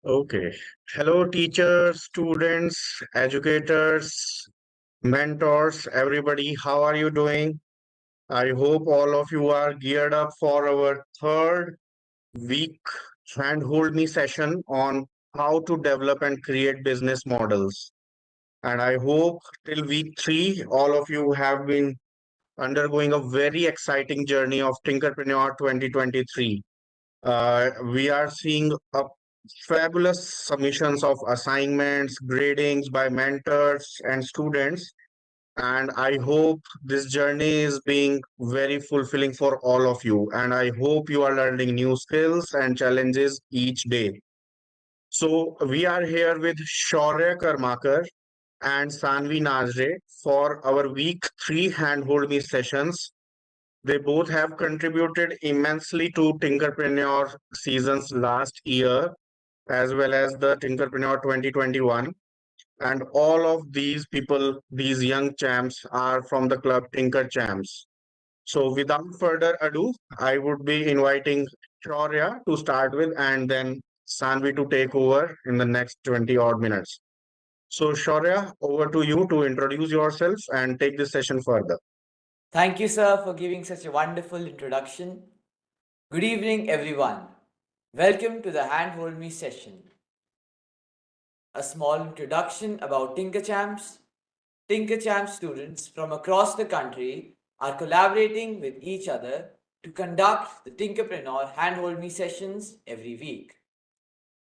Okay. Hello, teachers, students, educators, mentors, everybody. How are you doing? I hope all of you are geared up for our third week Handhold Me session on how to develop and create business models. And I hope till week three, all of you have been undergoing a very exciting journey of Tinkerpreneur 2023. We are seeing a fabulous submissions of assignments, gradings by mentors and students. And I hope this journey is being very fulfilling for all of you. And I hope you are learning new skills and challenges each day. So we are here with Shaurya Karmakar and Sanvi Nazre for our week three handhold me sessions. They both have contributed immensely to Tinkerpreneur seasons last year, as well as the Tinkerpreneur 2021. And all of these people, these young champs, are from the club Tinker Champs. So, without further ado, I would be inviting Shaurya to start with, and then Sanvi to take over in the next 20 odd minutes. So, Shaurya, over to you to introduce yourself and take this session further. Thank you, sir, for giving such a wonderful introduction. Good evening, everyone. Welcome to the Handhold Me session. A small introduction about Tinkerchamps. Tinkerchamp students from across the country are collaborating with each other to conduct the Tinkerpreneur Handhold Me sessions every week.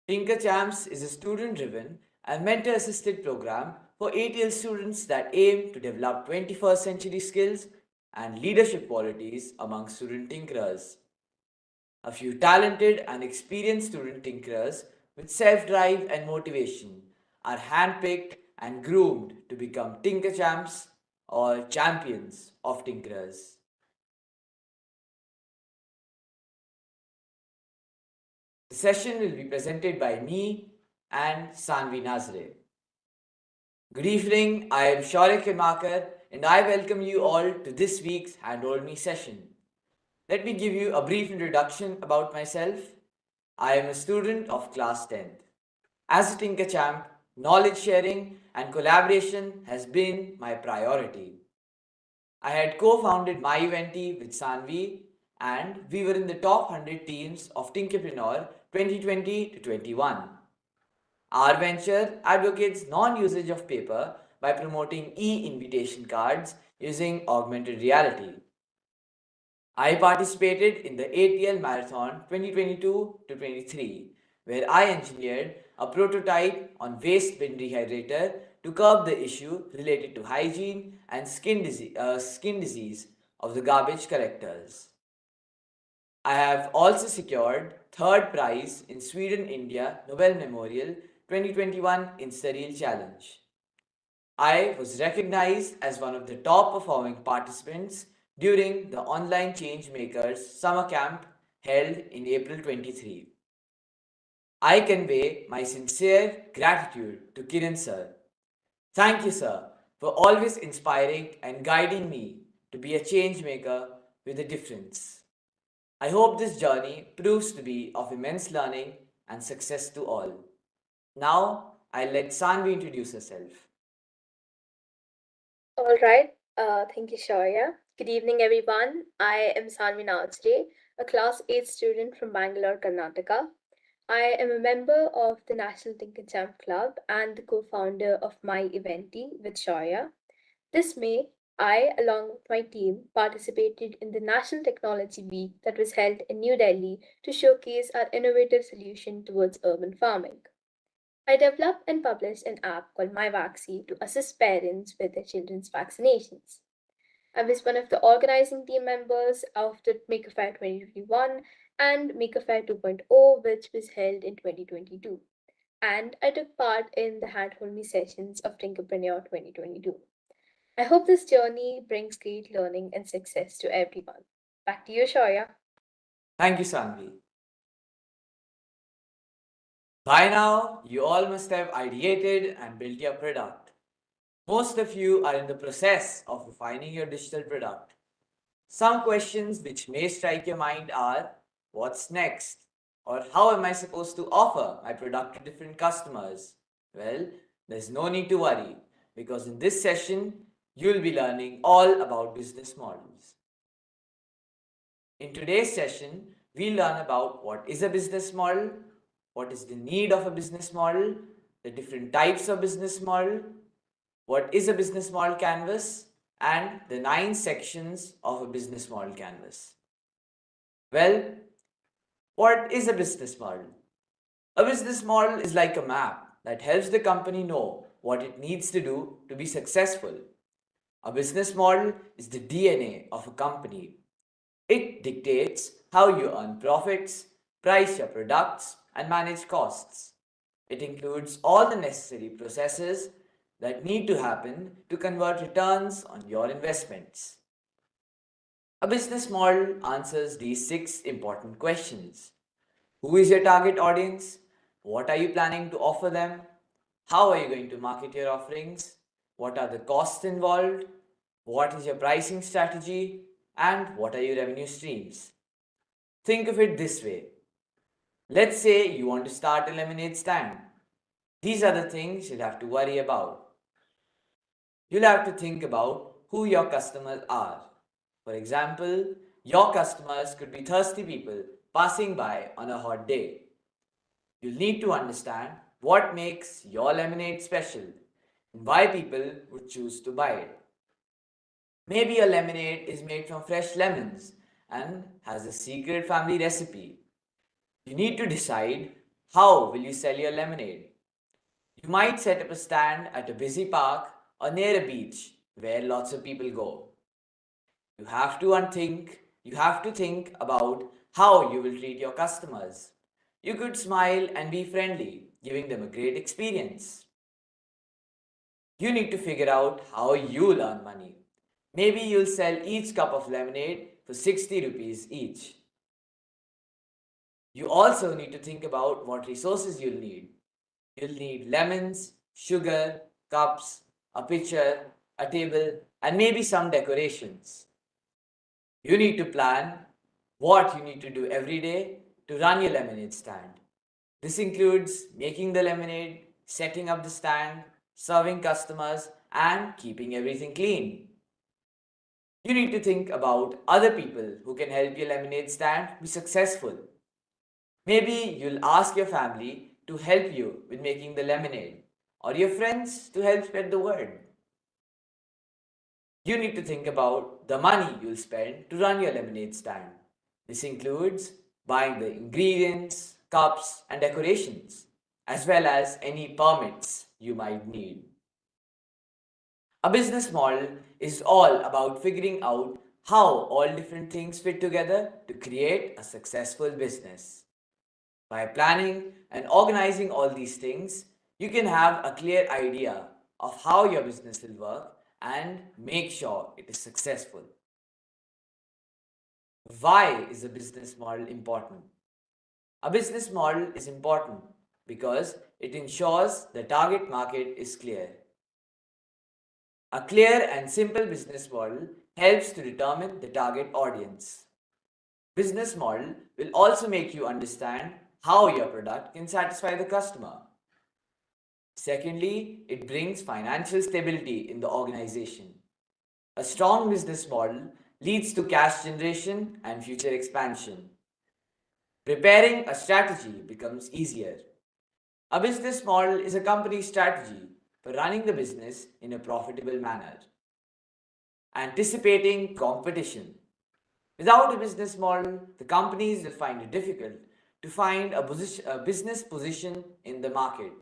Tinkerchamps is a student-driven and mentor-assisted program for ATL students that aim to develop 21st century skills and leadership qualities among student tinkerers. A few talented and experienced student tinkerers with self-drive and motivation are handpicked and groomed to become Tinker Champs or champions of tinkerers. The session will be presented by me and Sanvi Nazre. Good evening, I am Shaurya Kirmakar and I welcome you all to this week's Handhold Me session. Let me give you a brief introduction about myself. I am a student of class 10th. As a Tinker Champ, knowledge sharing and collaboration has been my priority. I had co-founded my Eventi with Sanvi and we were in the top 100 teams of Tinkerpreneur 2020 to 21. Our venture advocates non-usage of paper by promoting e-invitation cards using augmented reality. I participated in the ATL Marathon 2022 to 23, where I engineered a prototype on waste bin rehydrator to curb the issue related to hygiene and skin disease of the garbage collectors. I have also secured third prize in Sweden India Nobel Memorial 2021 Insta Challenge. I was recognized as one of the top performing participants during the Online Changemakers Summer Camp held in April 23. I convey my sincere gratitude to Kiran sir. Thank you, sir, for always inspiring and guiding me to be a change maker with a difference. I hope this journey proves to be of immense learning and success to all. Now, I'll let Sanvi introduce herself. All right. Thank you, Shaurya. Good evening, everyone. I am Sanvi Nausre, a Class 8 student from Bangalore, Karnataka. I am a member of the National Tinker Champ Club and the co-founder of My Eventi with Shaurya. This May, I, along with my team, participated in the National Technology Week that was held in New Delhi to showcase our innovative solution towards urban farming. I developed and published an app called My Vaccine to assist parents with their children's vaccinations. I was one of the organizing team members of the Maker Fair 2021 and Maker Fair 2.0, which was held in 2022. And I took part in the Handhold Me sessions of Tinkerpreneur 2022. I hope this journey brings great learning and success to everyone. Back to you, Shoya. Thank you, Sanvi. By now, you all must have ideated and built your product. Most of you are in the process of refining your digital product. Some questions which may strike your mind are: what's next? Or how am I supposed to offer my product to different customers? Well, there's no need to worry because in this session, you'll be learning all about business models. In today's session, we'll learn about what is a business model, what is the need of a business model, the different types of business model, what is a business model canvas, and the 9 sections of a business model canvas. Well, what is a business model? A business model is like a map that helps the company know what it needs to do to be successful. A business model is the DNA of a company. It dictates how you earn profits, price your products, and manage costs. It includes all the necessary processes that need to happen to convert returns on your investments. A business model answers these 6 important questions. Who is your target audience? What are you planning to offer them? How are you going to market your offerings? What are the costs involved? What is your pricing strategy? And what are your revenue streams? Think of it this way. Let's say you want to start a lemonade stand. These are the things you'll have to worry about. You'll have to think about who your customers are. For example, your customers could be thirsty people passing by on a hot day. You'll need to understand what makes your lemonade special and why people would choose to buy it. Maybe a lemonade is made from fresh lemons and has a secret family recipe. You need to decide how will you sell your lemonade. You might set up a stand at a busy park or near a beach where lots of people go. You have to think about how you will treat your customers. You could smile and be friendly, giving them a great experience. You need to figure out how you'll earn money. Maybe you'll sell each cup of lemonade for 60 rupees each. You also need to think about what resources you'll need. You'll need lemons, sugar, cups, a pitcher, a table, and maybe some decorations. You need to plan what you need to do every day to run your lemonade stand. This includes making the lemonade, setting up the stand, serving customers, and keeping everything clean. You need to think about other people who can help your lemonade stand be successful. Maybe you'll ask your family to help you with making the lemonade, or your friends to help spread the word. You need to think about the money you'll spend to run your lemonade stand. This includes buying the ingredients, cups, and decorations, as well as any permits you might need. A business model is all about figuring out how all different things fit together to create a successful business. By planning and organizing all these things, you can have a clear idea of how your business will work and make sure it is successful. Why is a business model important? A business model is important because it ensures the target market is clear. A clear and simple business model helps to determine the target audience. Business model will also make you understand how your product can satisfy the customer. Secondly, it brings financial stability in the organization. A strong business model leads to cash generation and future expansion. Preparing a strategy becomes easier. A business model is a company's strategy for running the business in a profitable manner. Anticipating competition. Without a business model, the companies will find it difficult to find a business position in the market.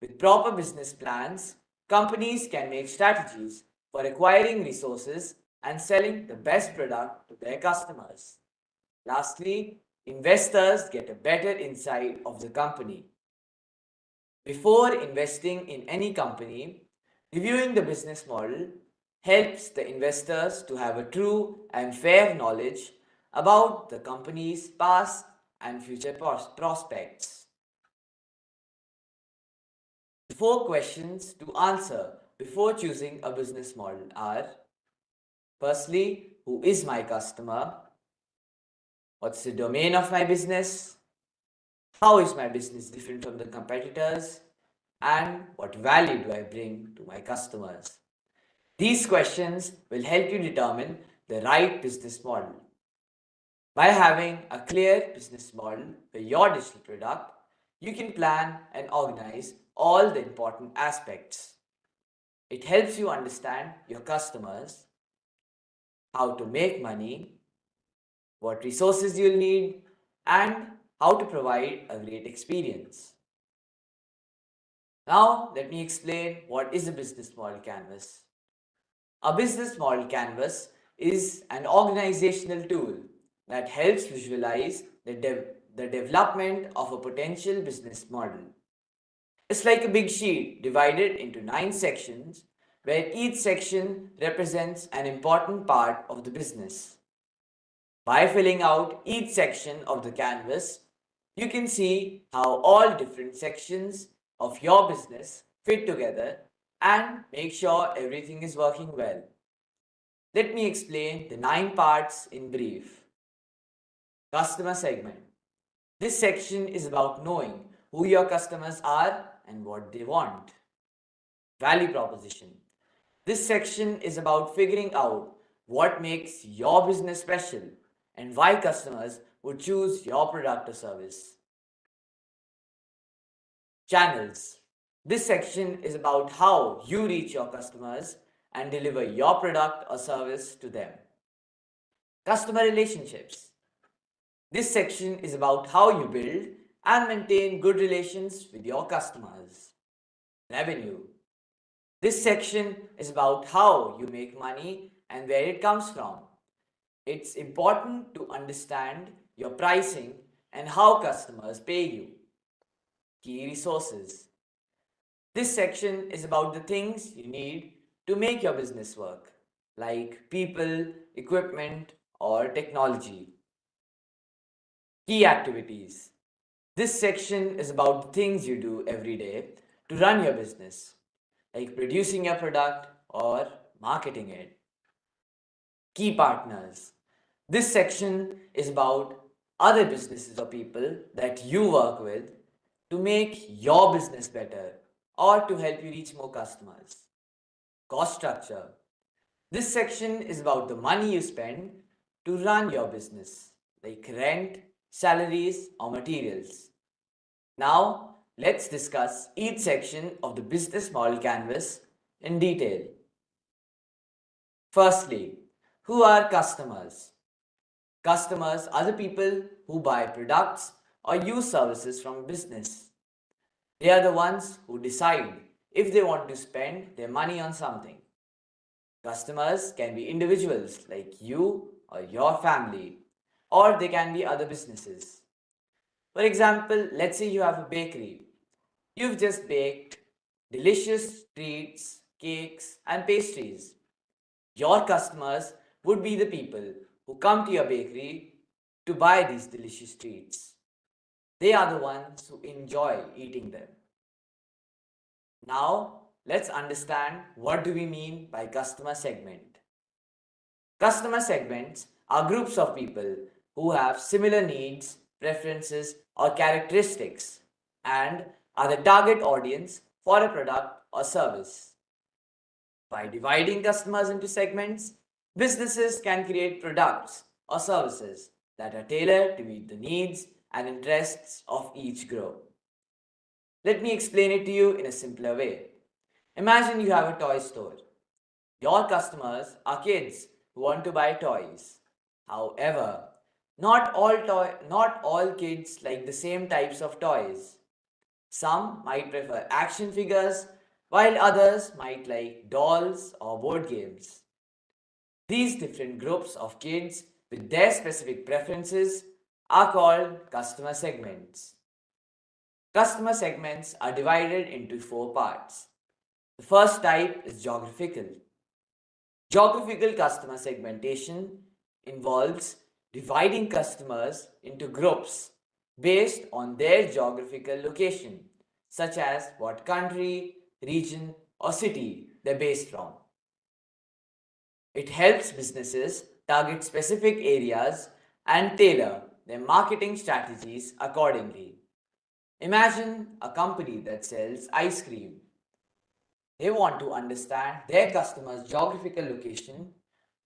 With proper business plans, companies can make strategies for acquiring resources and selling the best product to their customers. Lastly, investors get a better insight of the company. Before investing in any company, reviewing the business model helps the investors to have a true and fair knowledge about the company's past and future prospects. The 4 questions to answer before choosing a business model are: firstly, who is my customer? What's the domain of my business? How is my business different from the competitors? And what value do I bring to my customers? These questions will help you determine the right business model. By having a clear business model for your digital product, you can plan and organize all the important aspects. It helps you understand your customers, how to make money, what resources you'll need, and how to provide a great experience. Now, let me explain what is a business model canvas. A business model canvas is an organizational tool that helps visualize the development of a potential business model. It's like a big sheet divided into 9 sections where each section represents an important part of the business. By filling out each section of the canvas, you can see how all different sections of your business fit together and make sure everything is working well. Let me explain the 9 parts in brief. Customer segment. This section is about knowing who your customers are and what they want. Value proposition. This section is about figuring out what makes your business special and why customers would choose your product or service. Channels. This section is about how you reach your customers and deliver your product or service to them. Customer relationships. This section is about how you build and maintain good relations with your customers. Revenue. This section is about how you make money and where it comes from. It's important to understand your pricing and how customers pay you. Key resources. This section is about the things you need to make your business work, like people, equipment, or technology. Key activities. This section is about the things you do every day to run your business, like producing your product or marketing it. Key partners. This section is about other businesses or people that you work with to make your business better or to help you reach more customers. Cost structure. This section is about the money you spend to run your business, like rent, salaries, or materials. Now, let's discuss each section of the business model canvas in detail. Firstly, who are customers? Customers are the people who buy products or use services from a business. They are the ones who decide if they want to spend their money on something. Customers can be individuals like you or your family, or they can be other businesses. For example, let's say you have a bakery. You've just baked delicious treats, cakes, and pastries. Your customers would be the people who come to your bakery to buy these delicious treats. They are the ones who enjoy eating them. Now, let's understand what do we mean by customer segment. Customer segments are groups of people who have similar needs, preferences, or characteristics and are the target audience for a product or service. By dividing customers into segments, businesses can create products or services that are tailored to meet the needs and interests of each group. Let me explain it to you in a simpler way. Imagine you have a toy store. Your customers are kids who want to buy toys. However, not all kids like the same types of toys. Some might prefer action figures, while others might like dolls or board games. These different groups of kids with their specific preferences are called customer segments. Customer segments are divided into 4 parts. The first type is geographical. Geographical customer segmentation involves dividing customers into groups based on their geographical location, such as what country, region, or city they're based from. It helps businesses target specific areas and tailor their marketing strategies accordingly. Imagine a company that sells ice cream. They want to understand their customers' geographical location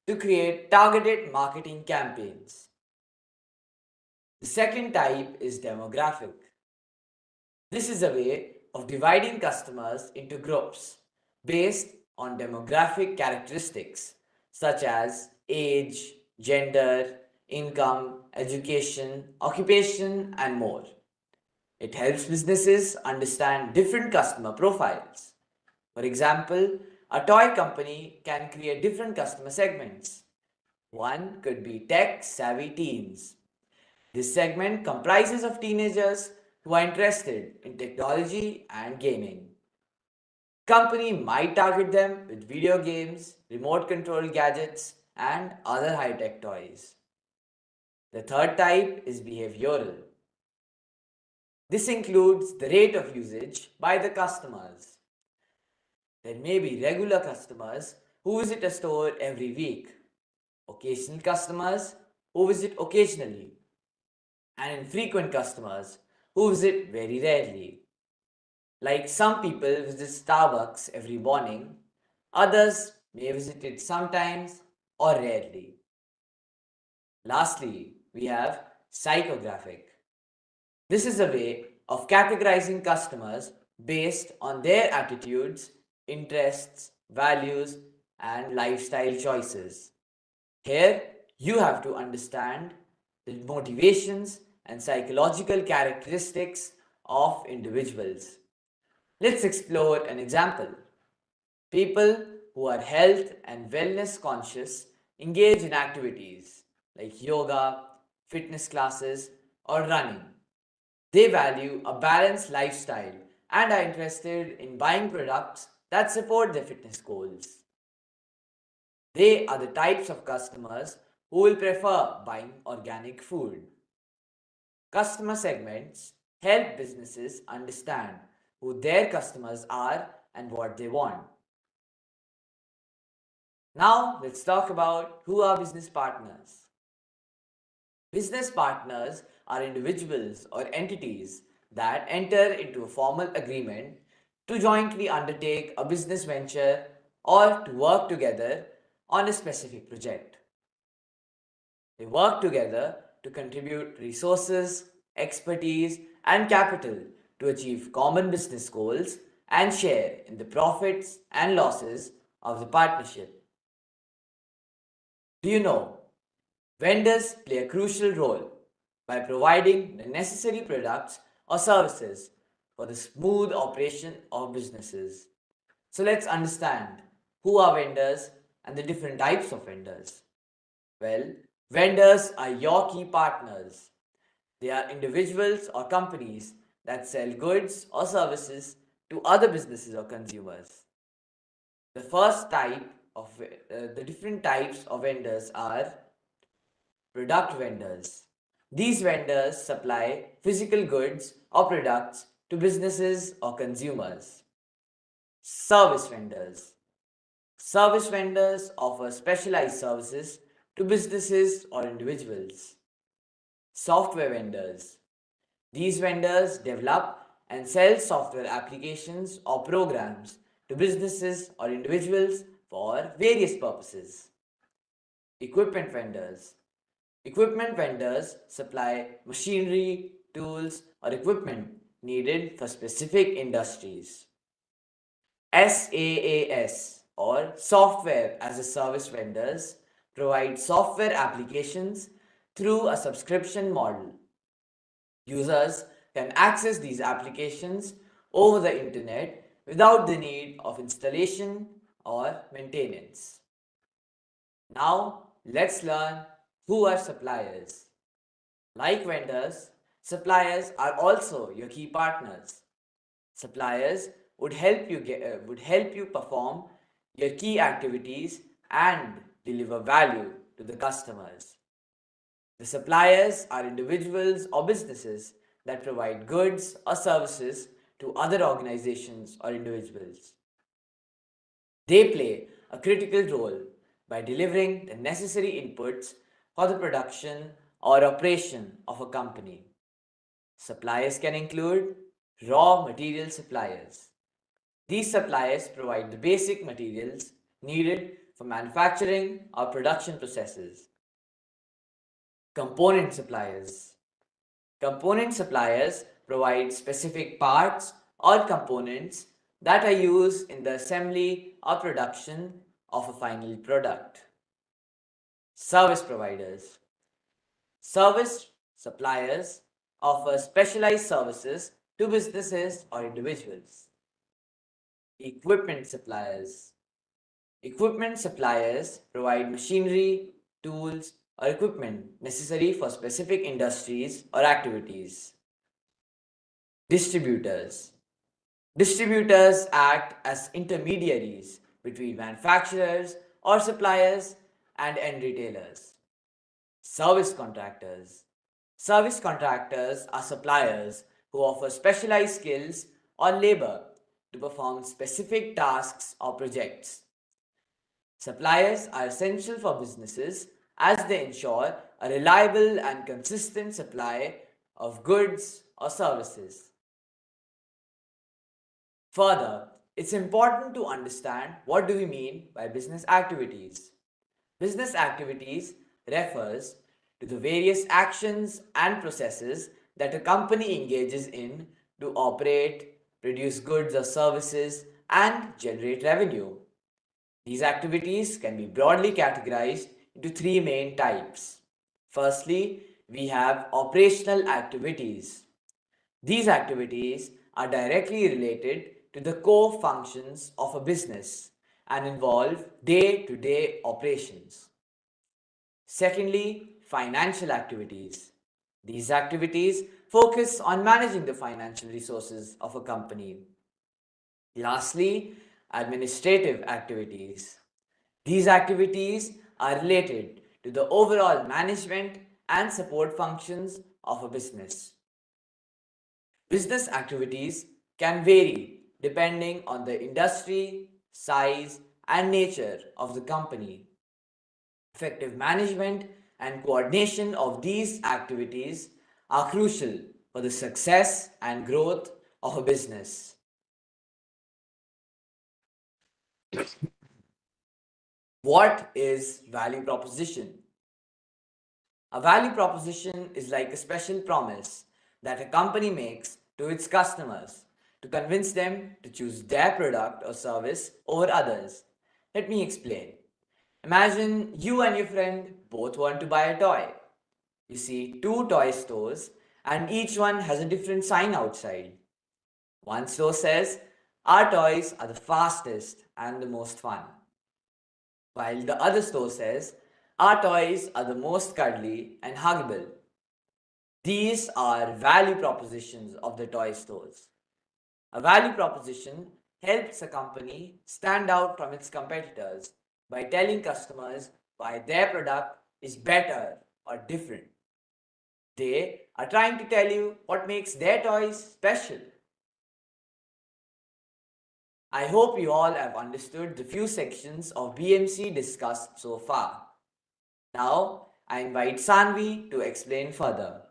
to create targeted marketing campaigns. The second type is demographic. This is a way of dividing customers into groups based on demographic characteristics such as age, gender, income, education, occupation, and more. It helps businesses understand different customer profiles. For example, a toy company can create different customer segments. One could be tech savvy teens. This segment comprises of teenagers who are interested in technology and gaming. Company might target them with video games, remote control gadgets, and other high-tech toys. The third type is behavioral. This includes the rate of usage by the customers. There may be regular customers who visit a store every week, occasional customers who visit occasionally, and infrequent customers who visit very rarely. Like some people visit Starbucks every morning, others may visit it sometimes or rarely. Lastly, we have psychographic. This is a way of categorizing customers based on their attitudes, interests, values, and lifestyle choices. Here, you have to understand the motivations and psychological characteristics of individuals. Let's explore an example. People who are health and wellness conscious engage in activities like yoga, fitness classes, or running. They value a balanced lifestyle and are interested in buying products that support their fitness goals. They are the types of customers who will prefer buying organic food. Customer segments help businesses understand who their customers are and what they want. Now, let's talk about who are business partners. Business partners are individuals or entities that enter into a formal agreement to jointly undertake a business venture or to work together on a specific project. They work together to contribute resources, expertise, and capital to achieve common business goals and share in the profits and losses of the partnership. Do you know? Vendors play a crucial role by providing the necessary products or services for the smooth operation of businesses. So let's understand who are vendors and the different types of vendors. Well, vendors are your key partners. They are individuals or companies that sell goods or services to other businesses or consumers. The first type of the different types of vendors are product vendors. These vendors supply physical goods or products to businesses or consumers. Service vendors. Service vendors offer specialized services to businesses or individuals. Software vendors. These vendors develop and sell software applications or programs to businesses or individuals for various purposes. Equipment vendors. Equipment vendors supply machinery, tools, or equipment needed for specific industries. SaaS or Software as a Service vendors provide software applications through a subscription model. Users can access these applications over the internet without the need of installation or maintenance. Now, let's learn who are suppliers. Like vendors, suppliers are also your key partners. Suppliers would help you perform your key activities and deliver value to the customers. The suppliers are individuals or businesses that provide goods or services to other organizations or individuals. They play a critical role by delivering the necessary inputs for the production or operation of a company. Suppliers can include Raw material suppliers. These suppliers provide the basic materials needed for manufacturing or production processes. Component suppliers. Component suppliers provide specific parts or components that are used in the assembly or production of a final product. Service providers. Service suppliers offer specialized services to businesses or individuals. Equipment suppliers. Equipment suppliers provide machinery, tools, or equipment necessary for specific industries or activities. Distributors. Distributors act as intermediaries between manufacturers or suppliers and end retailers. Service contractors. Service contractors are suppliers who offer specialized skills or labor to perform specific tasks or projects. Suppliers are essential for businesses as they ensure a reliable and consistent supply of goods or services. Further, it's important to understand what do we mean by business activities. Business activities refers to the various actions and processes that a company engages in to operate, produce goods or services, and generate revenue. These activities can be broadly categorized into three main types. Firstly, we have operational activities. These activities are directly related to the core functions of a business and involve day to day operations. Secondly, financial activities. These activities focus on managing the financial resources of a company. Lastly, administrative activities. These activities are related to the overall management and support functions of a business. Business activities can vary depending on the industry, size, and nature of the company. Effective management and coordination of these activities are crucial for the success and growth of a business. What is value proposition? A value proposition is like a special promise that a company makes to its customers to convince them to choose their product or service over others. Let me explain. Imagine you and your friend both want to buy a toy. You see two toy stores and each one has a different sign outside. One store says, "Our toys are the fastest and the most fun," while the other store says, "Our toys are the most cuddly and huggable." These are value propositions of the toy stores. A value proposition helps a company stand out from its competitors by telling customers why their product is better or different. They are trying to tell you what makes their toys special. I hope you all have understood the few sections of BMC discussed so far. Now, I invite Sanvi to explain further.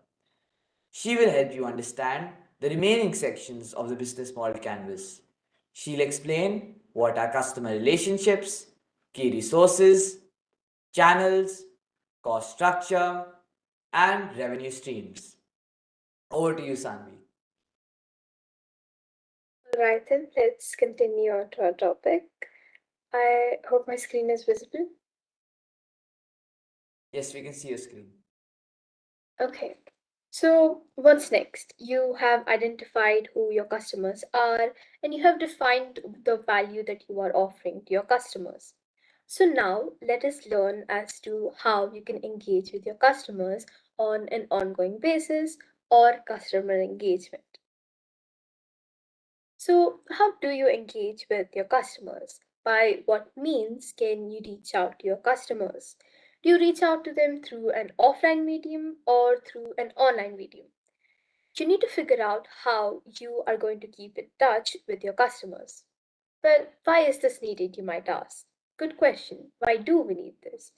She will help you understand the remaining sections of the business model canvas. She'll explain what are customer relationships, key resources, channels, cost structure, and revenue streams. Over to you, Sanvi. All right, then let's continue on to our topic. I hope my screen is visible. Yes, we can see your screen. Okay. So, what's next? You have identified who your customers are and you have defined the value that you are offering to your customers. So, now let us learn as to how you can engage with your customers on an ongoing basis or customer engagement. So, how do you engage with your customers? By what means can you reach out to your customers? Do you reach out to them through an offline medium or through an online medium? You need to figure out how you are going to keep in touch with your customers. Well, why is this needed, you might ask? Good question. Why do we need this?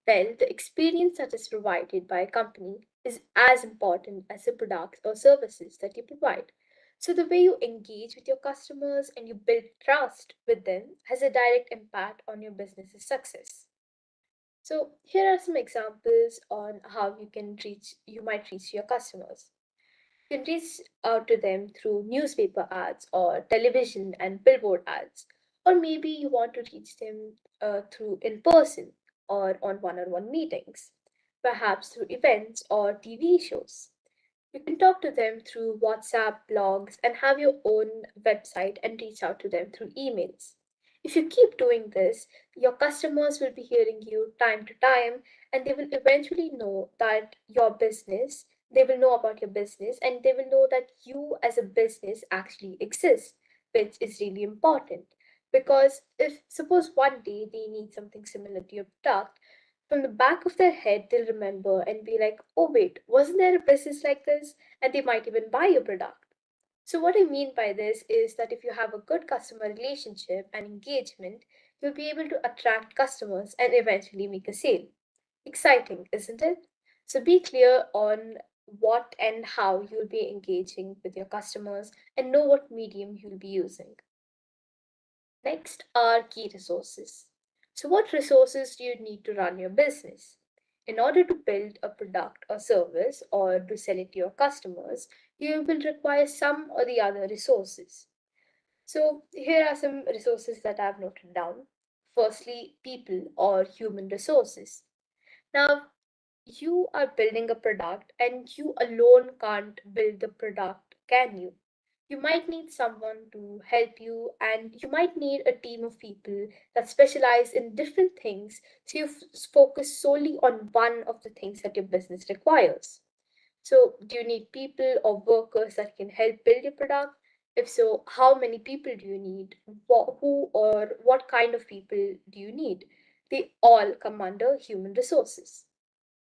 Well, the experience that is provided by a company is as important as the products or services that you provide. So, the way you engage with your customers and you build trust with them has a direct impact on your business's success. So, here are some examples on how you might reach your customers. You can reach out to them through newspaper ads or television and billboard ads. Or maybe you want to reach them through in person or on one meetings, perhaps through events or TV shows. You can talk to them through WhatsApp, blogs, and have your own website and reach out to them through emails. If you keep doing this, your customers will be hearing you time to time and they will eventually know that your business, they will know about your business and they will know that you as a business actually exist, which is really important. Because if suppose one day they need something similar to your product, from the back of their head, they'll remember and be like, oh, wait, wasn't there a business like this? And they might even buy your product. So, what I mean by this is that if you have a good customer relationship and engagement, you'll be able to attract customers and eventually make a sale. Exciting, isn't it? So, be clear on what and how you'll be engaging with your customers and know what medium you'll be using. Next are key resources. So, what resources do you need to run your business? In order to build a product or service or to sell it to your customers, you will require some or the other resources. So, here are some resources that I've noted down. Firstly, people or human resources. Now, you are building a product and you alone can't build the product, can you? You might need someone to help you, and you might need a team of people that specialize in different things so you focus solely on one of the things that your business requires. So, do you need people or workers that can help build your product? If so, how many people do you need? Who or what kind of people do you need? They all come under human resources.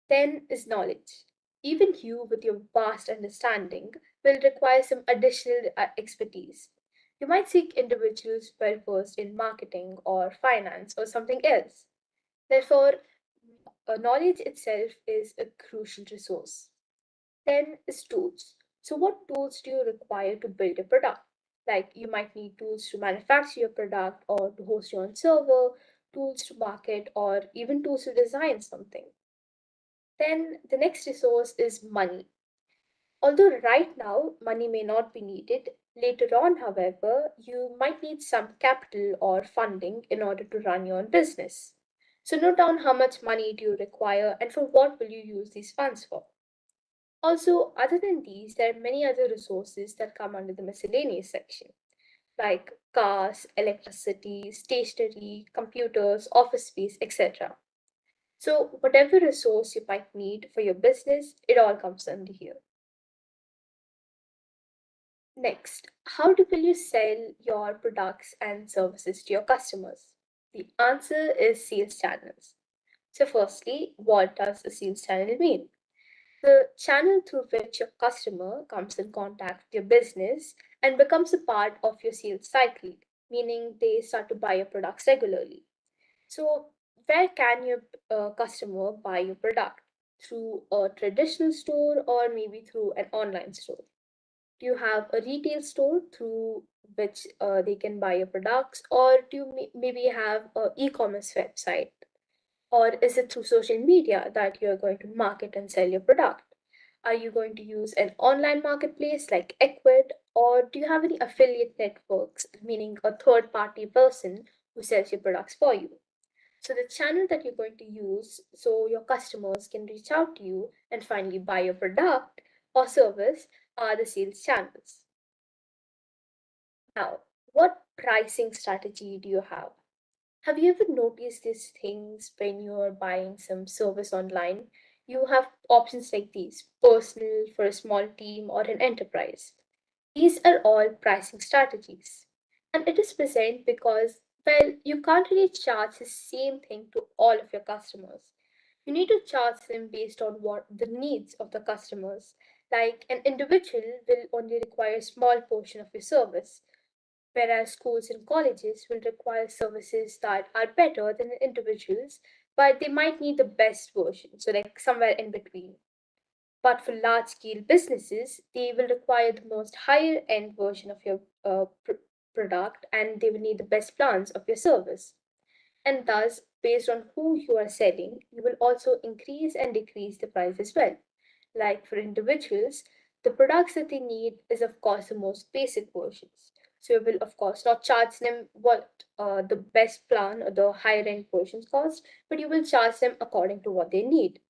Then is knowledge. Even you, with your vast understanding, will require some additional expertise. You might seek individuals well versed in marketing or finance or something else. Therefore, knowledge itself is a crucial resource. Then is tools. So, what tools do you require to build a product? Like you might need tools to manufacture your product or to host your own server, tools to market, or even tools to design something. Then the next resource is money. Although right now money may not be needed, later on, however, you might need some capital or funding in order to run your own business. So note down how much money do you require and for what will you use these funds for. Also, other than these, there are many other resources that come under the miscellaneous section, like cars, electricity, stationery, computers, office space, etc. So, whatever resource you might need for your business, it all comes under here. Next, will you sell your products and services to your customers? The answer is sales channels. So, firstly, what does a sales channel mean? The channel through which your customer comes in contact with your business and becomes a part of your sales cycle, meaning they start to buy your products regularly. So, where can your customer buy your product? Through a traditional store or maybe through an online store? Do you have a retail store through which they can buy your products, or do you maybe have a e-commerce website, or is it through social media that you're going to market and sell your product? Are you going to use an online marketplace like Equid, or do you have any affiliate networks, meaning a third party person who sells your products for you? So, the channel that you're going to use so your customers can reach out to you and finally buy your product or service are the sales channels. Now, what pricing strategy do you have? Have you ever noticed these things when you're buying some service online? You have options like these: personal for a small team or an enterprise. These are all pricing strategies. And it is present because, well, you can't really charge the same thing to all of your customers. You need to charge them based on what the needs of the customers. Like an individual will only require a small portion of your service, whereas schools and colleges will require services that are better than individuals, but they might need the best version, so like somewhere in between. But for large scale businesses, they will require the most higher end version of your product, and they will need the best plans of your service. And thus, based on who you are selling, you will also increase and decrease the price as well. Like for individuals, the products that they need is of course the most basic versions. So you will of course not charge them what the best plan or the higher end versions cost, but you will charge them according to what they need.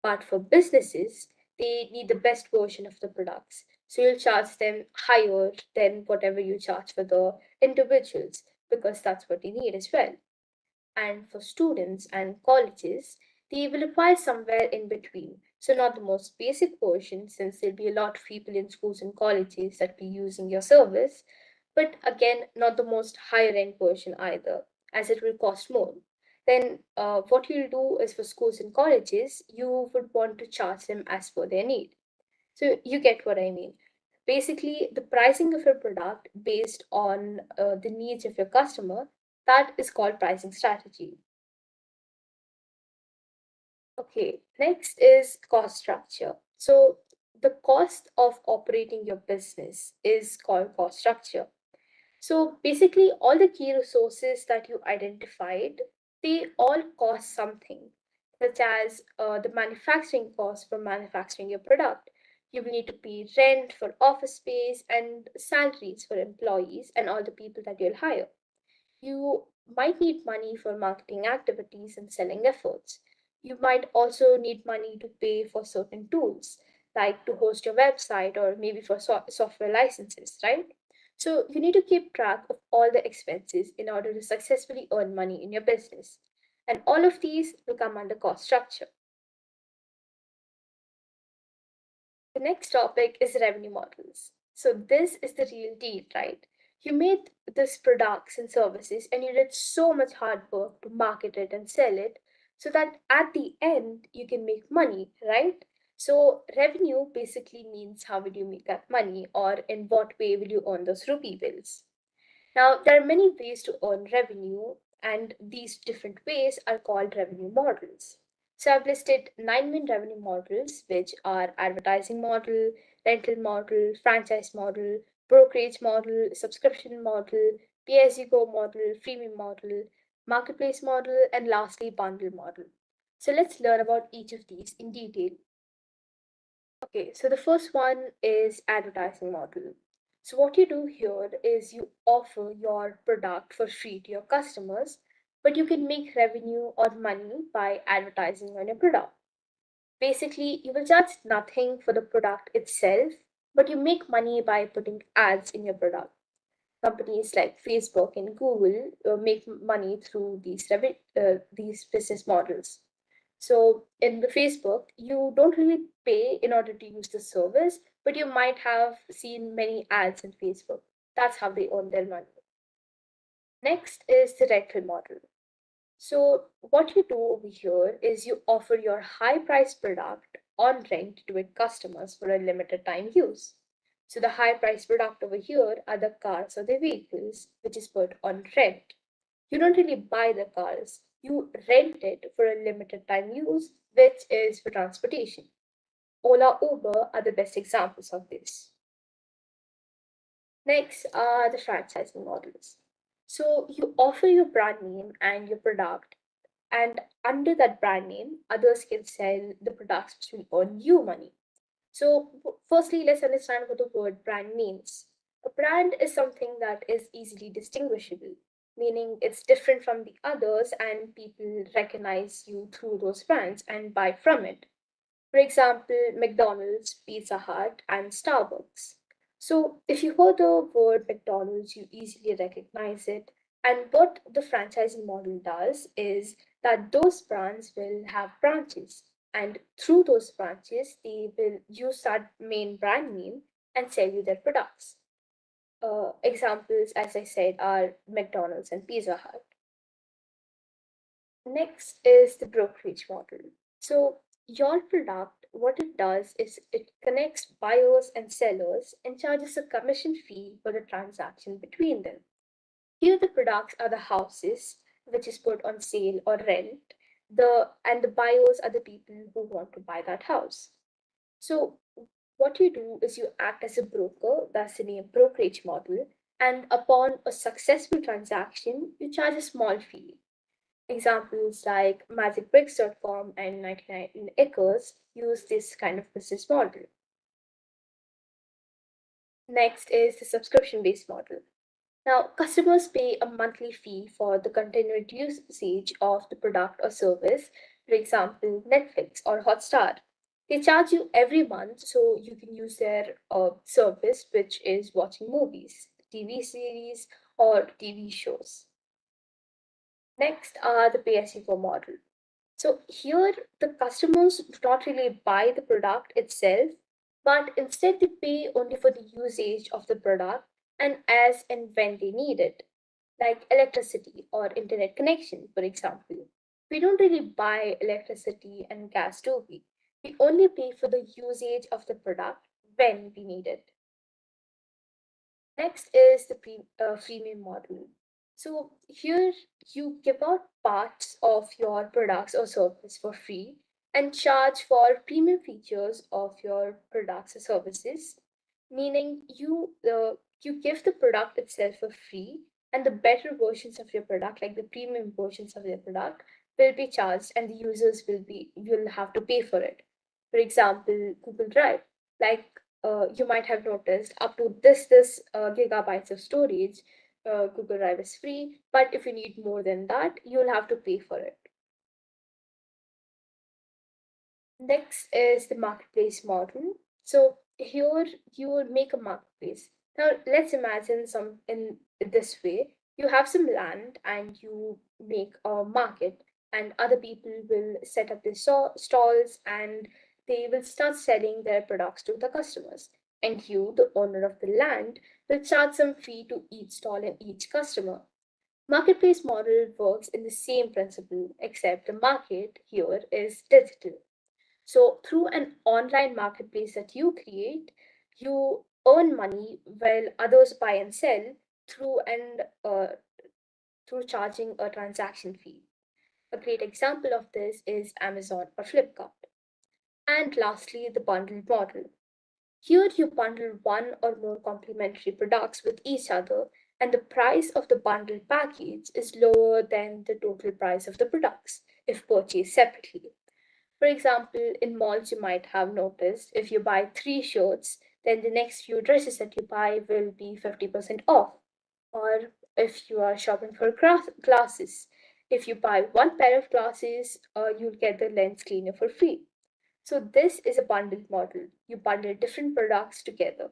But for businesses, they need the best version of the products. So you'll charge them higher than whatever you charge for the individuals because that's what they need as well. And for students and colleges, they will apply somewhere in between. So, not the most basic version, since there'll be a lot of people in schools and colleges that be using your service, but again, not the most higher end version either, as it will cost more. Then, what you'll do is for schools and colleges, you would want to charge them as per their need. So, you get what I mean. Basically, the pricing of your product based on the needs of your customer, that is called pricing strategy. Okay, next is cost structure. So the cost of operating your business is called cost structure. So basically, all the key resources that you identified, they all cost something, such as the manufacturing cost for manufacturing your product. You will need to pay rent for office space and salaries for employees and all the people that you'll hire. You might need money for marketing activities and selling efforts. You might also need money to pay for certain tools, like to host your website or maybe for software licenses, right? So you need to keep track of all the expenses in order to successfully earn money in your business. And all of these will come under cost structure. The next topic is revenue models. So this is the real deal, right? You made this products and services and you did so much hard work to market it and sell it so that at the end you can make money, right? So revenue basically means how will you make that money or in what way will you earn those rupee bills. Now, there are many ways to earn revenue, and these different ways are called revenue models. So, I've listed nine main revenue models, which are advertising model, rental model, franchise model, brokerage model, subscription model, pay as you go model, freemium model, marketplace model, and lastly, bundle model. So, let's learn about each of these in detail. Okay, so the first one is advertising model. So what you do here is you offer your product for free to your customers, but you can make revenue or money by advertising on your product. Basically, you will charge nothing for the product itself, but you make money by putting ads in your product. Companies like Facebook and Google make money through these business models. So in the Facebook, you don't really pay in order to use the service, but you might have seen many ads in Facebook. That's how they earn their money. Next is the rental model. So what you do over here is you offer your high price product on rent to its customers for a limited time use. So the high price product over here are the cars or the vehicles, which is put on rent. You don't really buy the cars, you rent it for a limited time use, which is for transportation. Ola, Uber are the best examples of this. Next are the franchising models. So you offer your brand name and your product, and under that brand name, others can sell the products which will earn you money. So, firstly, let's understand what the word brand means. A brand is something that is easily distinguishable, meaning it's different from the others, and people recognize you through those brands and buy from it. For example, McDonald's, Pizza Hut, and Starbucks. So, if you hear the word McDonald's, you easily recognize it. And what the franchising model does is that those brands will have branches, and through those branches, they will use that main brand name and sell you their products. Examples, as I said, are McDonald's and Pizza Hut. Next is the brokerage model. So, your product, what it does is it connects buyers and sellers and charges a commission fee for the transaction between them. Here, the products are the houses, which is put on sale or rent. The buyers are the people who want to buy that house. So what you do is you act as a broker, thus in a brokerage model, and upon a successful transaction, you charge a small fee. Examples like magicbricks.com and 99 acres use this kind of business model. Next is the subscription based model. Now, customers pay a monthly fee for the continued usage of the product or service, for example, Netflix or Hotstar. They charge you every month so you can use their service, which is watching movies, TV series, or TV shows. Next are the pay as you go model. So here the customers do not really buy the product itself, but instead they pay only for the usage of the product and as and when they need it, like electricity or internet connection, for example. We don't really buy electricity and gas, do we? We only pay for the usage of the product when we need it. Next is the freemium model. So here you give out parts of your products or service for free and charge for premium features of your products or services, meaning you give the product itself for free and the better versions of your product, like the premium versions of your product, will be charged and the users will have to pay for it. For example, Google Drive. Like you might have noticed up to this gigabytes of storage, Google Drive is free, but if you need more than that, you'll have to pay for it. Next is the marketplace model. So here you will make a marketplace. Now let's imagine some in this way. You have some land and you make a market, and other people will set up their stalls and they will start selling their products to the customers. And you, the owner of the land, will charge some fee to each stall and each customer. Marketplace model works in the same principle, except the market here is digital. So through an online marketplace that you create, you earn money while others buy and sell through and through charging a transaction fee. A great example of this is Amazon or Flipkart. And lastly, the bundle model. Here you bundle one or more complementary products with each other, and the price of the bundle package is lower than the total price of the products if purchased separately. For example, in malls, you might have noticed if you buy three shirts, then the next few dresses that you buy will be 50% off. Or if you are shopping for glasses, if you buy one pair of glasses, you'll get the lens cleaner for free. So, this is a bundled model. You bundle different products together.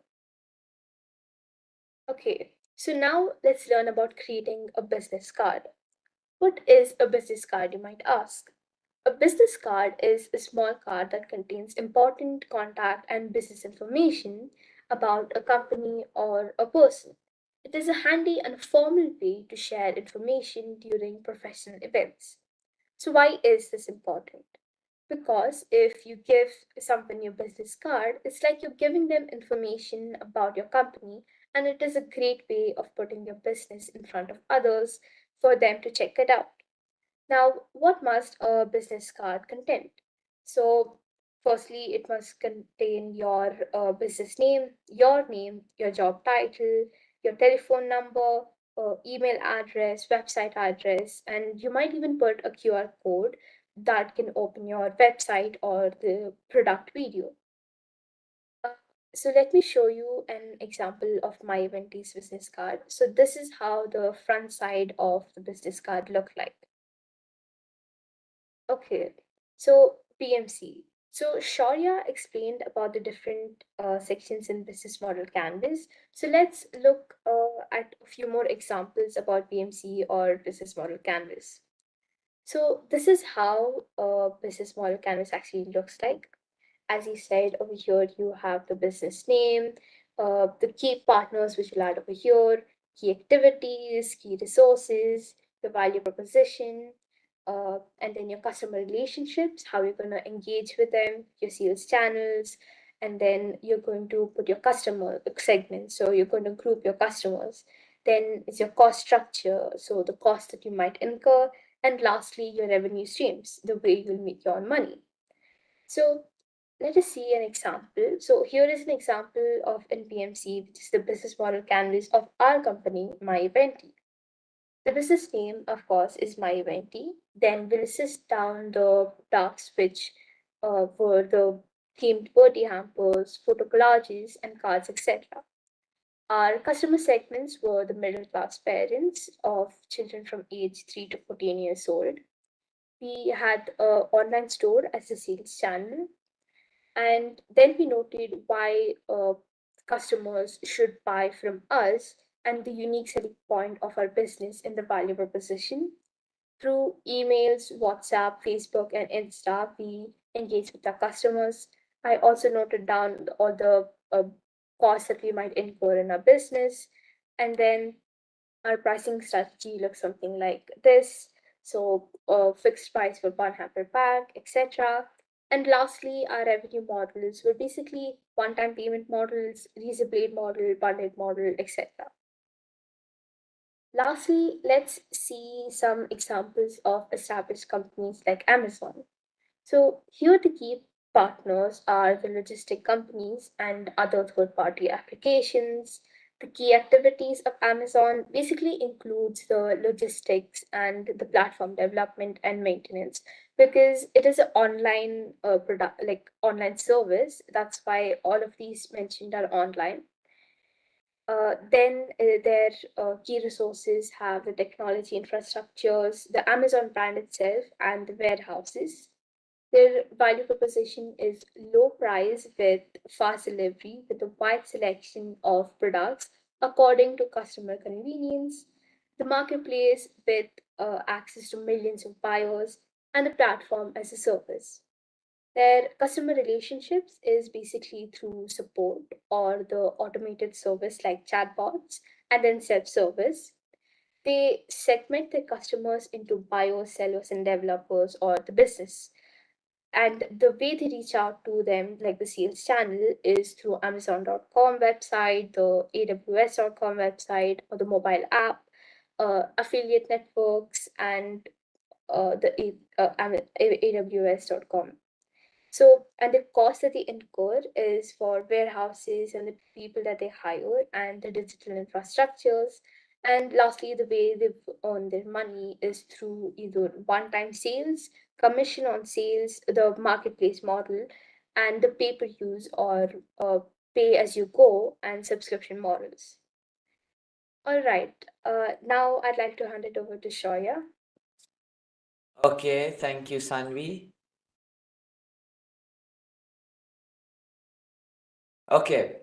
Okay, so now let's learn about creating a business card. What is a business card, you might ask? A business card is a small card that contains important contact and business information about a company or a person. It is a handy and formal way to share information during professional events. So, why is this important? Because if you give someone your business card, it's like you're giving them information about your company, and it is a great way of putting your business in front of others for them to check it out. Now, what must a business card contain? So, firstly, it must contain your business name, your job title, your telephone number, email address, website address, and you might even put a QR code that can open your website or the product video. Uh, so let me show you an example of my Eventee's business card. So this is how the front side of the business card look like. Okay, so PMC. So Shaurya explained about the different sections in business model canvas. So let's look at a few more examples about PMC or business model canvas. So this is how a business model canvas actually looks like. As you said, over here you have the business name, the key partners which will add over here, key activities, key resources, the value proposition, and then your customer relationships, how you're going to engage with them, your sales channels, and then you're going to put your customer segments. So you're going to group your customers. Then it's your cost structure, so the cost that you might incur, and lastly, your revenue streams, the way you'll make your money. So Let us see an example. So here is an example of NPMC, which is the business model canvas of our company, My Eventy. The business name, of course, is My Eventy. Then we'll list down the products which were the themed birthday hampers, photo collages, and cards, etc. Our customer segments were the middle class parents of children from age 3 to 14 years old. We had an online store as a sales channel, and then we noted why customers should buy from us and the unique selling point of our business in the value proposition. Through emails, WhatsApp, Facebook, and Insta, we engage with our customers. I also noted down all the costs that we might incur in our business. And then our pricing strategy looks something like this. So, fixed price for one hamper pack, etc. And lastly, our revenue models were basically one-time payment models, lease-a-blade model, bundled model, etc. Lastly, let's see some examples of established companies like Amazon. So here the key partners are the logistic companies and other third-party applications. The key activities of Amazon basically includes the logistics and the platform development and maintenance because it is an online product like online service. That's why all of these mentioned are online. Then their key resources have the technology infrastructures, the Amazon brand itself, and the warehouses. Their value proposition is low price with fast delivery with a wide selection of products according to customer convenience, the marketplace with access to millions of buyers, and the platform as a service. Their customer relationships is basically through support or the automated service like chatbots and then self service. They segment their customers into buyers, sellers, and developers or the business. And the way they reach out to them, like the sales channel, is through Amazon.com website, the AWS.com website, or the mobile app, affiliate networks, and AWS.com. So, and the cost that they incur is for warehouses and the people that they hire and the digital infrastructures. And lastly, the way they earn their money is through either one time sales, commission on sales, the marketplace model, and the pay per use or pay as you go and subscription models. All right, now I'd like to hand it over to Shoya. Okay, thank you, Sanvi. Okay,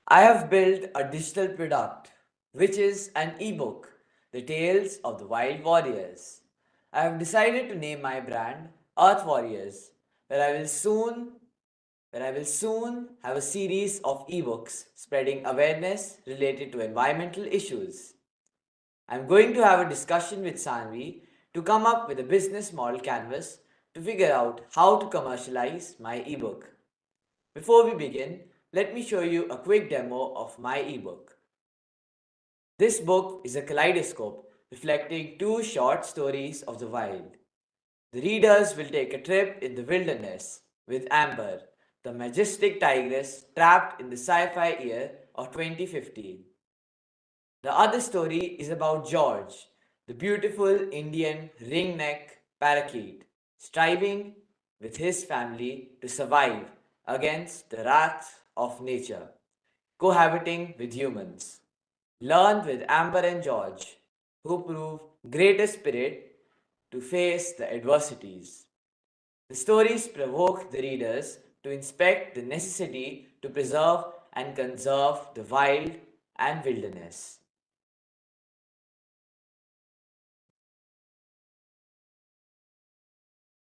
I have built a digital product, which is an ebook, The Tales of the Wild Warriors. I have decided to name my brand Earth Warriors, where I will soon have a series of ebooks spreading awareness related to environmental issues. I'm going to have a discussion with Sanvi to come up with a business model canvas to figure out how to commercialize my ebook. Before we begin, let me show you a quick demo of my ebook. This book is a kaleidoscope reflecting two short stories of the wild. The readers will take a trip in the wilderness with Amber, the majestic tigress trapped in the sci fi year of 2015. The other story is about George, the beautiful Indian ringneck parakeet, striving with his family to survive against the wrath of nature, cohabiting with humans. Learn with Amber and George, who prove greater spirit to face the adversities. The stories provoke the readers to inspect the necessity to preserve and conserve the wild and wilderness.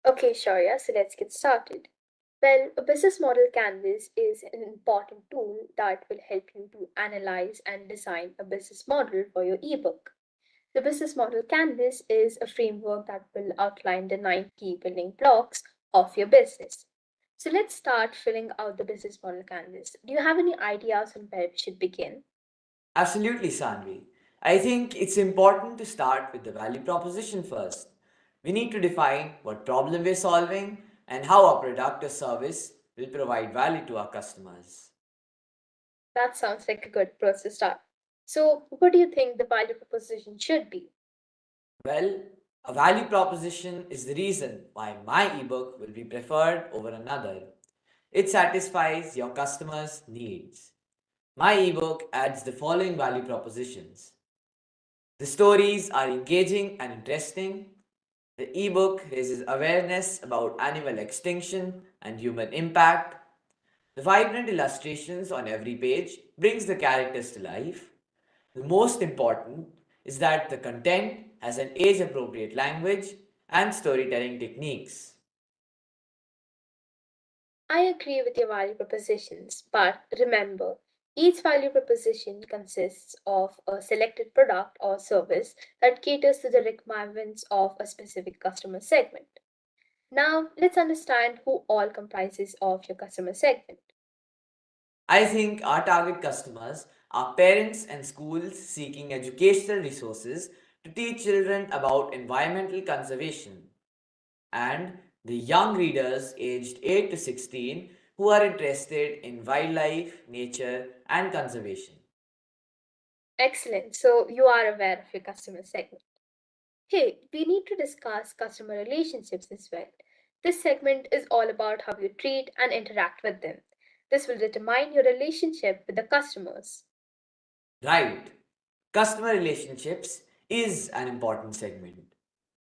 Okay, Shaurya, so let's get started. Well, a business model canvas is an important tool that will help you to analyze and design a business model for your ebook. The business model canvas is a framework that will outline the 9 key building blocks of your business. So let's start filling out the business model canvas. Do you have any ideas on where we should begin? Absolutely, Sanvi. I think it's important to start with the value proposition first. We need to define what problem we're solving and how our product or service will provide value to our customers. That sounds like a good approach to start. So, what do you think the value proposition should be? Well, a value proposition is the reason why my ebook will be preferred over another. It satisfies your customers' needs. My ebook adds the following value propositions. The stories are engaging and interesting. The ebook raises awareness about animal extinction and human impact. The vibrant illustrations on every page brings the characters to life. The most important is that the content has an age appropriate language and storytelling techniques. I agree with your value propositions, but remember, each value proposition consists of a selected product or service that caters to the requirements of a specific customer segment. Now, let's understand who all comprises of your customer segment. I think our target customers are parents and schools seeking educational resources to teach children about environmental conservation, and the young readers aged 8 to 16 who are interested in wildlife, nature, and conservation. Excellent. So, you are aware of your customer segment. Hey, we need to discuss customer relationships as well. This segment is all about how you treat and interact with them. This will determine your relationship with the customers. Right. Customer relationships is an important segment.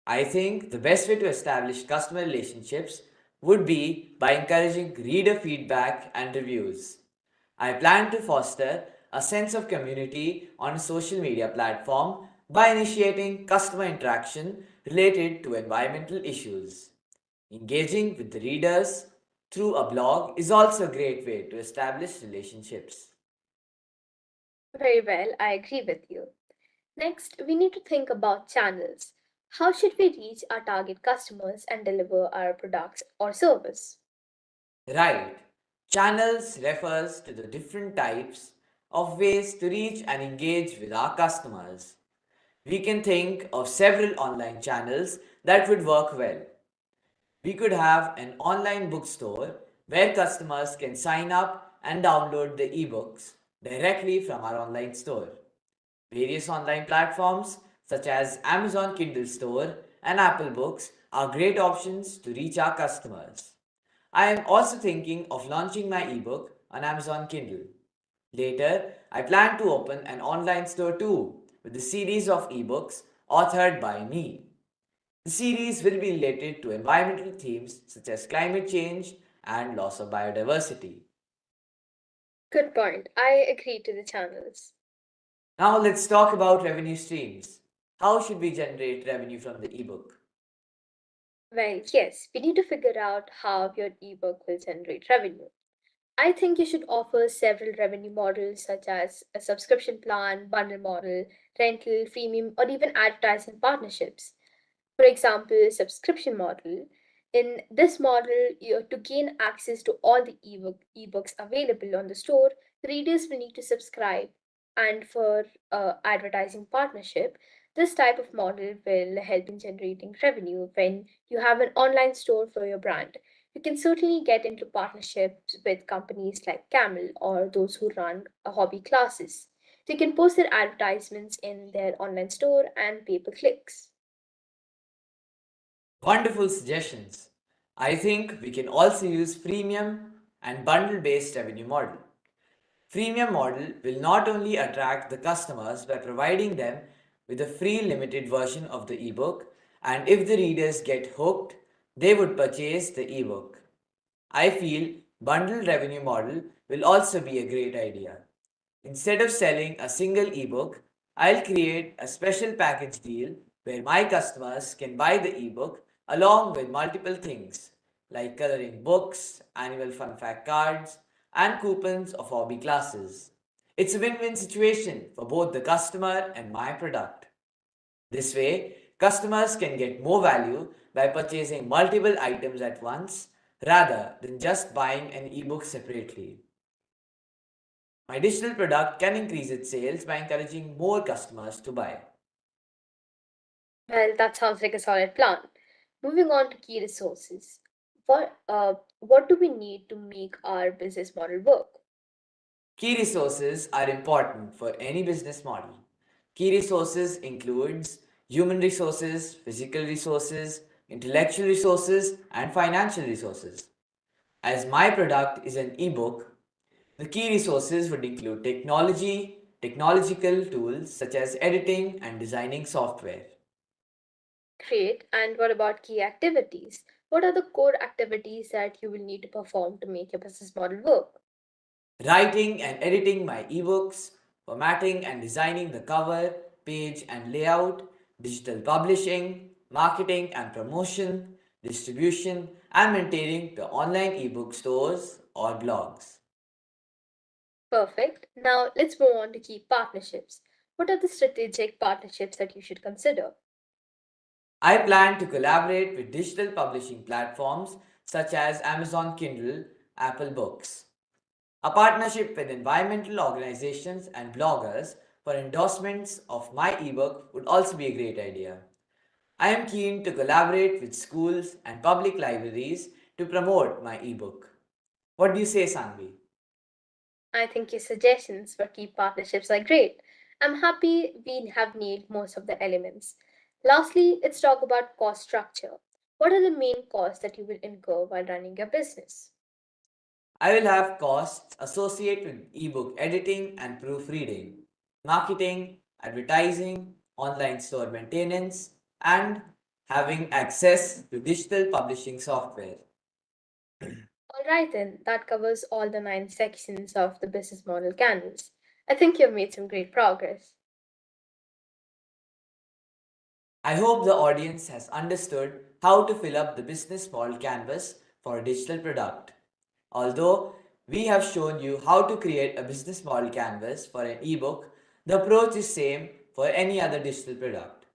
I think the best way to establish customer relationships would be by encouraging reader feedback and reviews. I plan to foster a sense of community on a social media platform by initiating customer interaction related to environmental issues. Engaging with the readers through a blog is also a great way to establish relationships. Very well, I agree with you. Next, we need to think about channels. How should we reach our target customers and deliver our products or service? Right. Channels refers to the different types of ways to reach and engage with our customers. We can think of several online channels that would work well. We could have an online bookstore where customers can sign up and download the ebooks directly from our online store. Various online platforms such as Amazon Kindle Store and Apple Books are great options to reach our customers. I am also thinking of launching my ebook on Amazon Kindle. Later, I plan to open an online store too with a series of ebooks authored by me. The series will be related to environmental themes such as climate change and loss of biodiversity. Good point. I agree to the channels. Now let's talk about revenue streams. How should we generate revenue from the ebook? Well, yes, we need to figure out how your ebook will generate revenue. I think you should offer several revenue models such as a subscription plan, bundle model, rental, freemium, or even advertising partnerships. For example, subscription model. In this model, to gain access to all the ebooks available on the store, the readers will need to subscribe. And for advertising partnership, this type of model will help in generating revenue when you have an online store for your brand. You can certainly get into partnerships with companies like Camel or those who run hobby classes. They can post their advertisements in their online store and pay per clicks. Wonderful suggestions. I think we can also use freemium and bundle based revenue model. Freemium model will not only attract the customers by providing them with a free limited version of the ebook, and if the readers get hooked, they would purchase the ebook. I feel bundle revenue model will also be a great idea. Instead of selling a single ebook, I'll create a special package deal where my customers can buy the ebook along with multiple things like coloring books, annual fun fact cards, and coupons of hobby classes. It's a win win situation for both the customer and my product. This way, customers can get more value by purchasing multiple items at once rather than just buying an ebook separately. My digital product can increase its sales by encouraging more customers to buy. Well, that sounds like a solid plan. Moving on to key resources. What do we need to make our business model work? Key resources are important for any business model. Key resources includes human resources, physical resources, intellectual resources, and financial resources. As my product is an ebook, the key resources would include technology, technological tools such as editing and designing software. Great. And what about key activities? What are the core activities that you will need to perform to make your business model work? Writing and editing my ebooks, formatting and designing the cover, page and layout, digital publishing, marketing and promotion, distribution, and maintaining the online ebook stores or blogs. Perfect. Now let's move on to key partnerships. What are the strategic partnerships that you should consider? I plan to collaborate with digital publishing platforms such as Amazon Kindle, Apple Books. A partnership with environmental organizations and bloggers for endorsements of my ebook would also be a great idea. I am keen to collaborate with schools and public libraries to promote my ebook. What do you say, Sanvi? I think your suggestions for key partnerships are great. I'm happy we have nailed most of the elements. Lastly, let's talk about cost structure. What are the main costs that you will incur while running your business? I will have costs associated with ebook editing and proofreading, marketing, advertising, online store maintenance, and having access to digital publishing software. All right, then, that covers all the 9 sections of the business model canvas. I think you've made some great progress. I hope the audience has understood how to fill up the business model canvas for a digital product. Although we have shown you how to create a business model canvas for an ebook, the approach is same for any other digital product.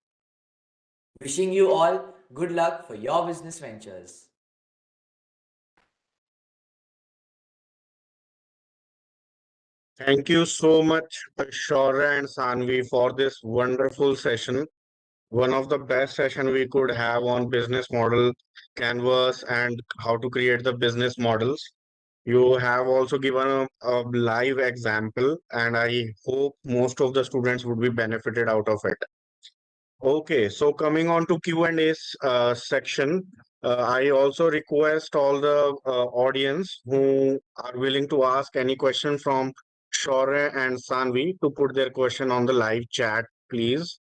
Wishing you all good luck for your business ventures. Thank you so much, Shaurya and Sanvi, for this wonderful session. One of the best session we could have on business model canvas and how to create the business models. You have also given a live example, and I hope most of the students would be benefited out of it. Okay, so coming on to Q&A section, I also request all the audience who are willing to ask any question from Shaurya and Sanvi to put their question on the live chat, please.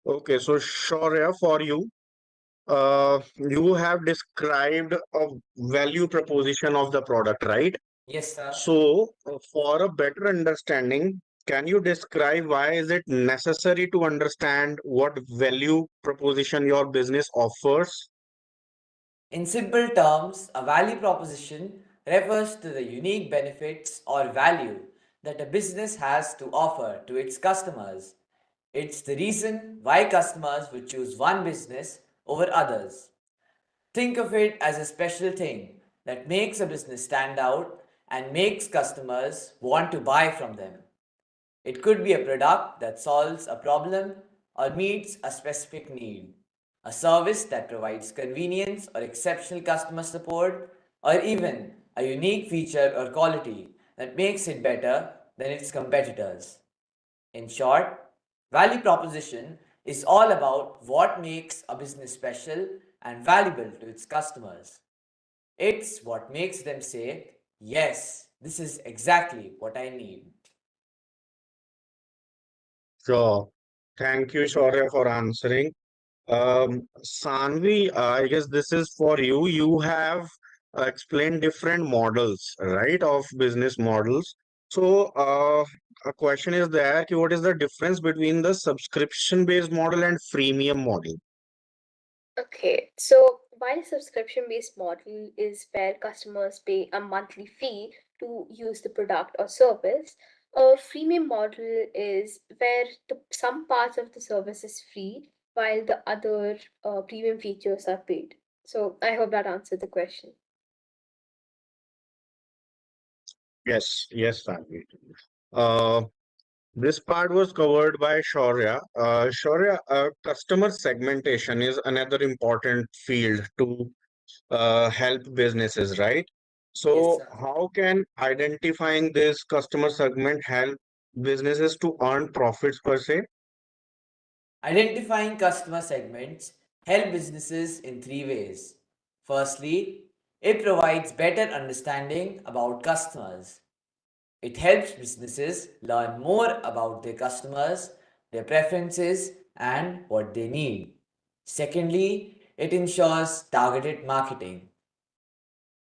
Okay, so Shaurya, for you, you have described a value proposition of the product, right? Yes, sir. So, for a better understanding, can you describe why is it necessary to understand what value proposition your business offers? In simple terms, a value proposition refers to the unique benefits or value that a business has to offer to its customers. It's the reason why customers would choose one business over others. Think of it as a special thing that makes a business stand out and makes customers want to buy from them. It could be a product that solves a problem or meets a specific need, a service that provides convenience or exceptional customer support, or even a unique feature or quality that makes it better than its competitors. In short, value proposition is all about what makes a business special and valuable to its customers. It's what makes them say, yes, this is exactly what I need. Sure. Thank you, Shaurya, for answering. Sanvi, I guess this is for you. You have explained different models, right, of business models. So, a question is there, ki what is the difference between the subscription-based model and freemium model? Okay, so while a subscription based model is where customers pay a monthly fee to use the product or service, a freemium model is where some parts of the service is free while the other premium features are paid. So I hope that answered the question. Yes, yes, Sanvi. Uh, this part was covered by Shaurya. Shaurya, customer segmentation is another important field to help businesses, right? Yes, So sir. how can identifying this customer segment help businesses to earn profits per se? Identifying customer segments help businesses in three ways. Firstly, it provides better understanding about customers. It helps businesses learn more about their customers, their preferences, and what they need. Secondly, it ensures targeted marketing.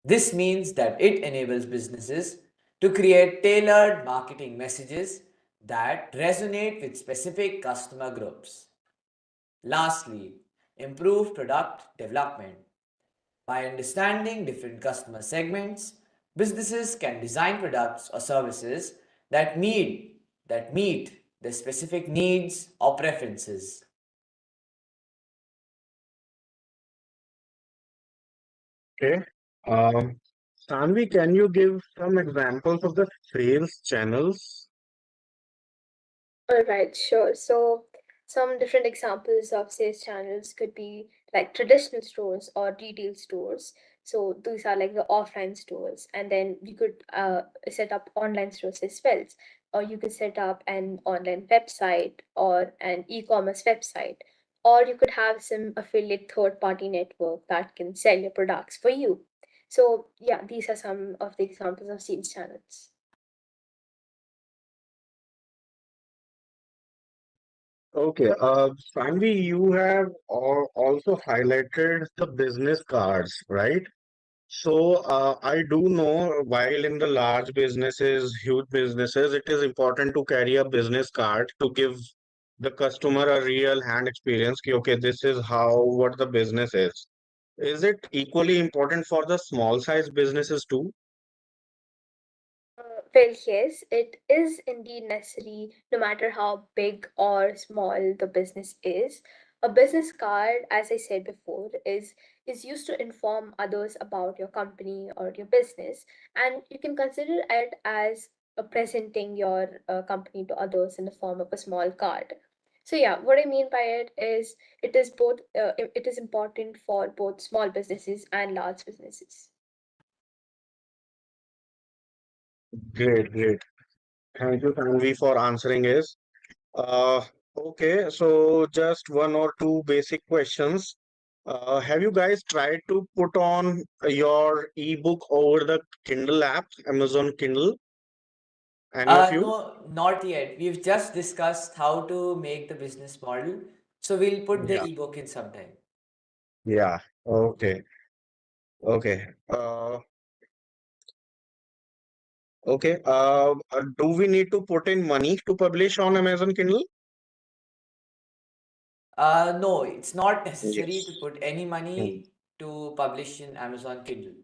This means that it enables businesses to create tailored marketing messages that resonate with specific customer groups. Lastly, improve product development. By understanding different customer segments, businesses can design products or services that meet their specific needs or preferences. Okay. Um, Sanvi, can you give some examples of the sales channels? All right, sure. So, some different examples of sales channels could be like traditional stores or retail stores. So, these are like the offline stores. And then you could set up online stores as well. Or you could set up an online website or an e commerce website. Or you could have some affiliate third party network that can sell your products for you. So, yeah, these are some of the examples of sales channels. Okay. Sanvi, you have also highlighted the business cards, right? So, I do know while in the large businesses, huge businesses, it is important to carry a business card to give the customer a real hand experience. Ki, okay, this is how what the business is. Is it equally important for the small size businesses too? Well, yes, it is indeed necessary, no matter how big or small the business is. A business card, as I said before, is used to inform others about your company or your business, and you can consider it as presenting your company to others in the form of a small card. So yeah, what I mean by it is it is important for both small businesses and large businesses. Great, great. Thank you, Tanvi, for answering is. Uh, okay, so just one or two basic questions. Have you guys tried to put on your ebook over the Kindle app, Amazon Kindle? Any of you? No, not yet. We've just discussed how to make the business model. So we'll put the Yeah. ebook in sometime. Yeah. Okay. Okay. Okay. Do we need to put in money to publish on Amazon Kindle? No, it's not necessary to Yes. put any Hmm. money to publish in Amazon Kindle.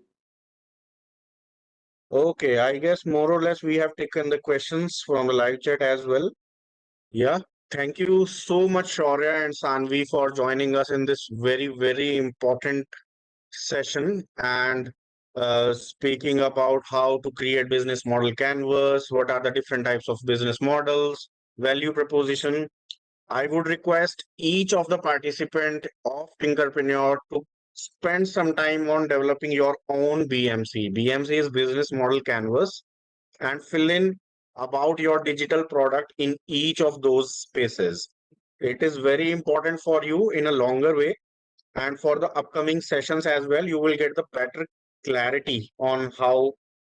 Okay, I guess more or less we have taken the questions from the live chat as well. Yeah, thank you so much, Shaurya and Sanvi, for joining us in this very, very important session and speaking about how to create business model canvas, what are the different types of business models, value proposition. I would request each of the participant of Tinkerpreneur to spend some time on developing your own BMC. BMC is business model canvas and fill in about your digital product in each of those spaces. It is very important for you in a longer way. And for the upcoming sessions as well, you will get the better clarity on how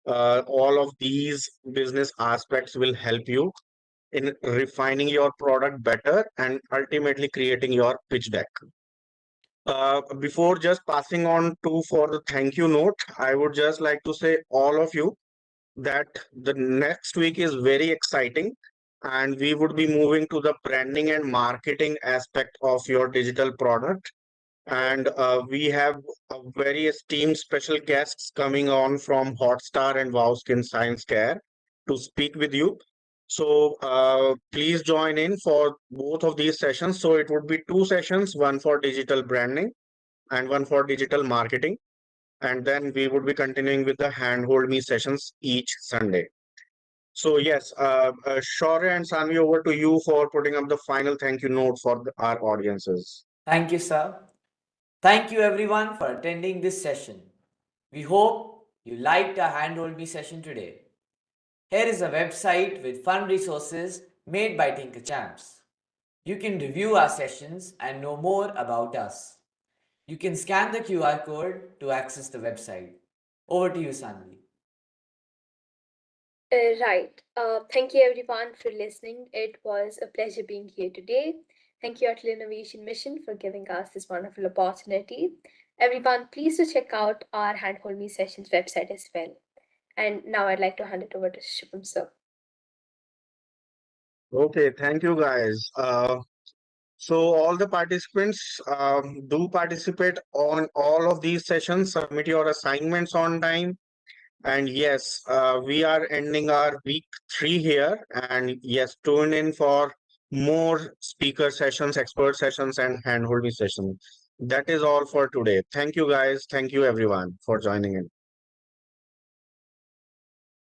all of these business aspects will help you in refining your product better and ultimately creating your pitch deck. Before just passing on to for the thank you note, I would just like to say all of you that the next week is very exciting and we would be moving to the branding and marketing aspect of your digital product. And we have a very esteemed special guests coming on from Hotstar and Wow Skin Science Care to speak with you. So please join in for both of these sessions. So it would be two sessions, one for digital branding and one for digital marketing. And then we would be continuing with the Handhold Me sessions each Sunday. So yes, Shaurya and Sanvi, over to you for putting up the final thank you note for our audiences. Thank you, sir. Thank you everyone for attending this session. We hope you liked our Handhold Me session today. Here is a website with fun resources made by Tinker Champs. You can review our sessions and know more about us. You can scan the QR code to access the website. Over to you, Sanvi. Right. Thank you everyone for listening. It was a pleasure being here today. Thank you, ATL Innovation Mission, for giving us this wonderful opportunity. Everyone, please do check out our Handhold Me Sessions website as well. And now I'd like to hand it over to Shubham sir. Okay, thank you guys. So all the participants do participate on all of these sessions, submit your assignments on time. And yes, we are ending our week 3 here. And yes, tune in for more speaker sessions, expert sessions, and handholding sessions. That is all for today. Thank you guys. Thank you everyone for joining in.